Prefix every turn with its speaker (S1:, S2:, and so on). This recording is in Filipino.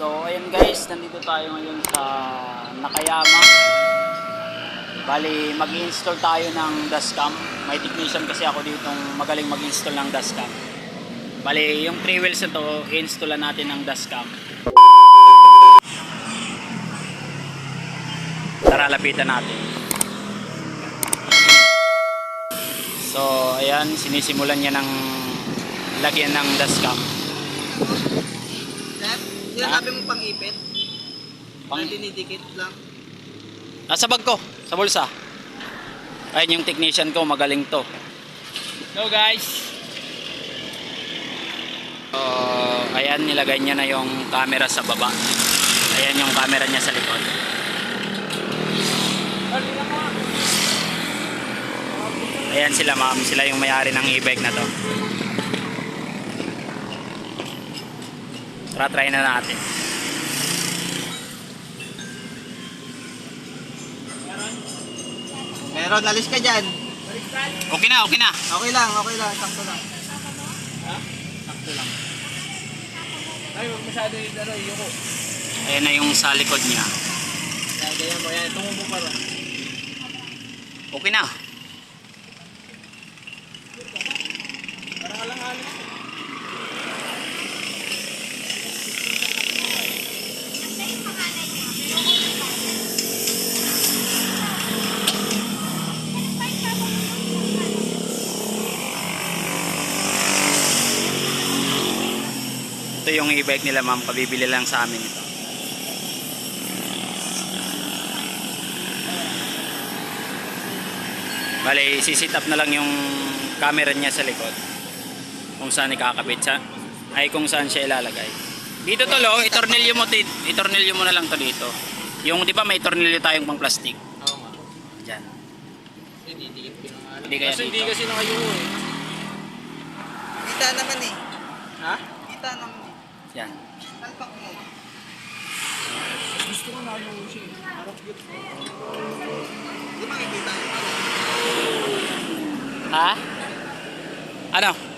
S1: So ayun guys, nandito tayo ngayon sa Nakayama. Bali, mag-install tayo ng dashcam. May technician kasi ako ditong magaling mag-install ng dashcam. Bali, yung 3 wheels na to, i-installan natin ng dashcam. Tara, lapitan natin. So ayan, sinisimulan niya ng lagyan ng dashcam.
S2: Sinasabi mo pang-ipit?
S1: Pang
S2: dinidikit lang?
S1: Nasa bag ko, sa bulsa. Ayun yung technician ko, magaling to. Hello guys. So, ayan, nilagay niya na yung camera sa baba. Ayan yung camera niya sa likod. Ayan sila ma'am, sila yung may-ari ng e-bike na to. Tara, try na natin.
S2: Meron, alis ka dyan.
S1: Okay na, okay na.
S2: Okay lang, sakto lang.
S1: Ha? Sakto lang.
S2: Ay, huwag masyado yung yuko.
S1: Ayan na yung sa likod niya.
S2: Yan, ganyan mo, yan, tungo mo para.
S1: Okay na.
S2: Parang alang alis.
S1: Ito yung e-bike nila ma'am, kabibili lang sa amin ito. Bale, sisit up na lang yung camera niya sa likod. Kung saan ikakabit siya, ay kung saan siya ilalagay. Dito to lo, itornilyo mo na lang to dito. Yung di ba may tornilyo tayong pang plastic?
S2: Oo nga.
S1: Diyan.
S2: Didikit ko na nga.
S1: Hindi kaya
S2: Kasi hindi
S1: dito.
S2: kasi nakayuko eh. Kita naman eh. Ha? Kita naman eh.
S1: Yan.
S2: Talpak mo. Gusto ko nakayuko siya eh. Harap cute. Di makikita yung ano.
S1: Ha? Ano?